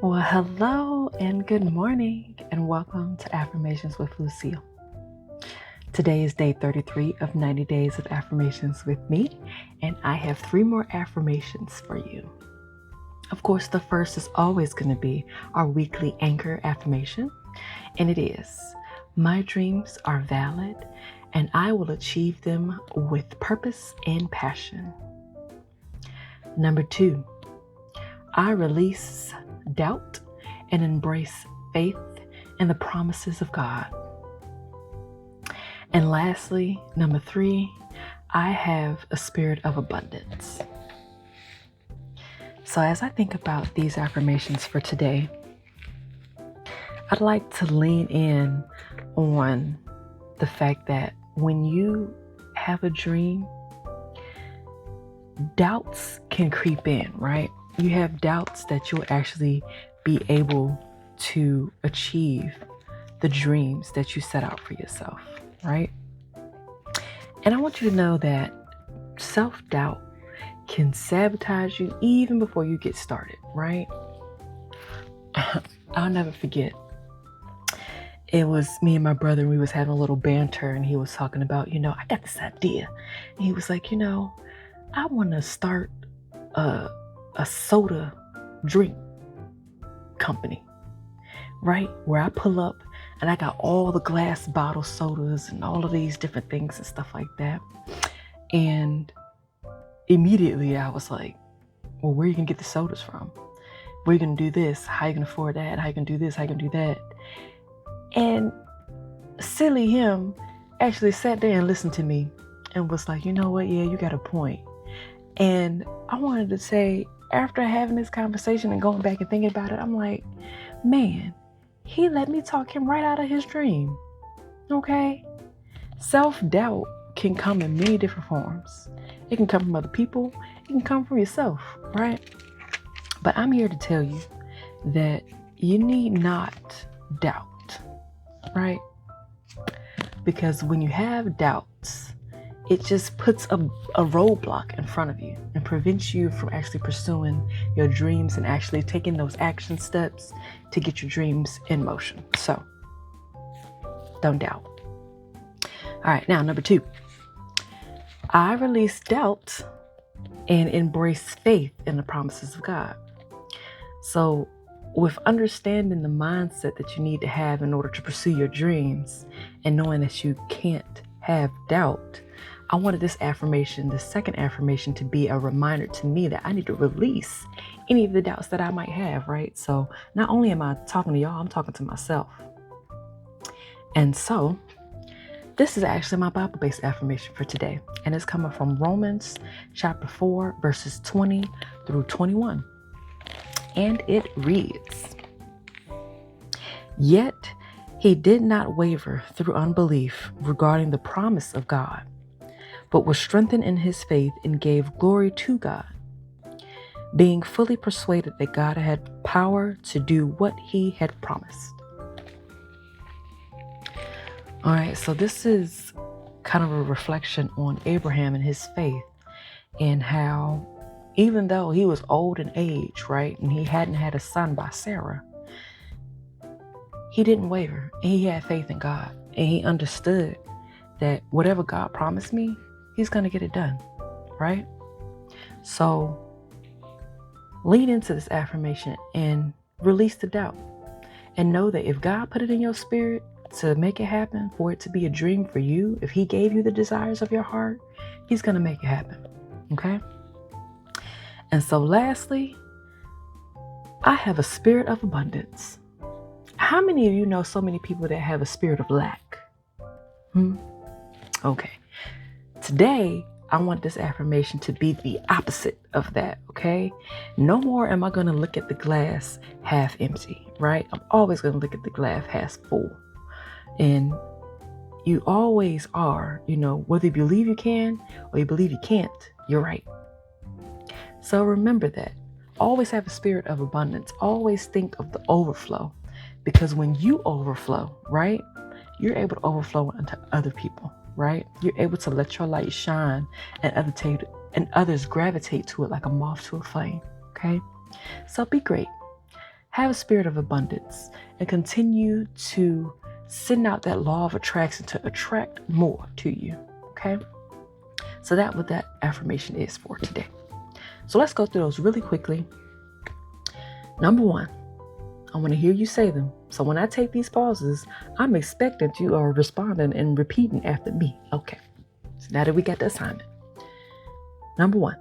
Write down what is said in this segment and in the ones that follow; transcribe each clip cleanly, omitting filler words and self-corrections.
Well, hello and good morning, and welcome to Affirmations with Lucille. Today is day 33 of 90 days of affirmations with me, and I have 3 more affirmations for you. Of course, the first is always going to be our weekly anchor affirmation, and it is, my dreams are valid, and I will achieve them with purpose and passion. Number 2, I release doubt and embrace faith in the promises of God. And lastly, number 3, I have a spirit of abundance. So as I think about these affirmations for today, I'd like to lean in on the fact that when you have a dream, doubts can creep in, right? You have doubts that you'll actually be able to achieve the dreams that you set out for yourself, right? And I want you to know that self-doubt can sabotage you even before you get started, right? I'll never forget. It was me and my brother, and we was having a little banter, and he was talking about, I got this idea. And he was like, I want to start a soda drink company, right? Where I pull up and I got all the glass bottle sodas and all of these different things and stuff like that. And immediately I was like, well, where are you going to get the sodas from? Where are you going to do this? How are you going to afford that? How are you going to do this? How are you going to do that? And silly him actually sat there and listened to me and was like, you know what? Yeah, you got a point. And I wanted to say, after having this conversation and going back and thinking about it, I'm like, man, he let me talk him right out of his dream. Okay? Self-doubt can come in many different forms. It can come from other people. It can come from yourself, right? But I'm here to tell you that you need not doubt, right? Because when you have doubts, it just puts a roadblock in front of you and prevents you from actually pursuing your dreams and actually taking those action steps to get your dreams in motion. So, don't doubt. All right, now number 2. I release doubt and embrace faith in the promises of God. So, with understanding the mindset that you need to have in order to pursue your dreams and knowing that you can't have doubt, I wanted this affirmation, the second affirmation, to be a reminder to me that I need to release any of the doubts that I might have, right? So not only am I talking to y'all, I'm talking to myself. And so this is actually my Bible-based affirmation for today. And it's coming from Romans chapter 4, verses 20 through 21. And it reads, "Yet he did not waver through unbelief regarding the promise of God, but was strengthened in his faith and gave glory to God, being fully persuaded that God had power to do what he had promised." All right, so this is kind of a reflection on Abraham and his faith and how even though he was old in age, right, and he hadn't had a son by Sarah, he didn't waver, and he had faith in God, and he understood that whatever God promised me, he's going to get it done, right? So lean into this affirmation and release the doubt and know that if God put it in your spirit to make it happen, for it to be a dream for you, if he gave you the desires of your heart, he's going to make it happen, okay? And so lastly, I have a spirit of abundance. How many of you know so many people that have a spirit of lack? Okay. Today, I want this affirmation to be the opposite of that, okay? No more am I going to look at the glass half empty, right? I'm always going to look at the glass half full. And you always are, whether you believe you can or you believe you can't, you're right. So remember that. Always have a spirit of abundance. Always think of the overflow. Because when you overflow, right, you're able to overflow into other people, right? You're able to let your light shine and others gravitate to it like a moth to a flame, okay? So be great. have a spirit of abundance, and continue to send out that law of attraction to attract more to you. Okay? So that's what that affirmation is for today. So let's go through those really quickly. Number 1, I want to hear you say them. So when I take these pauses, I'm expecting you are responding and repeating after me. Okay. So now that we got the assignment. Number 1,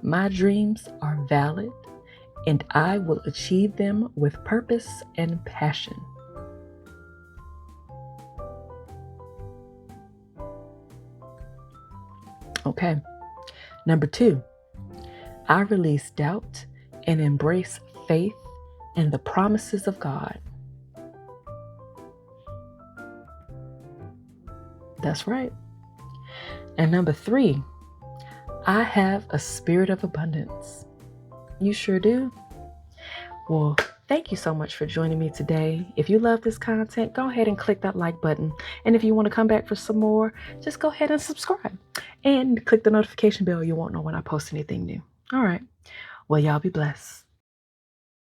my dreams are valid and I will achieve them with purpose and passion. Okay. Number 2, I release doubt and embrace faith and the promises of God. That's right. And number 3, I have a spirit of abundance. You sure do. Well, thank you so much for joining me today. If you love this content, go ahead and click that like button. And if you want to come back for some more, just go ahead and subscribe and click the notification bell. You won't know when I post anything new. All right. Well, y'all be blessed.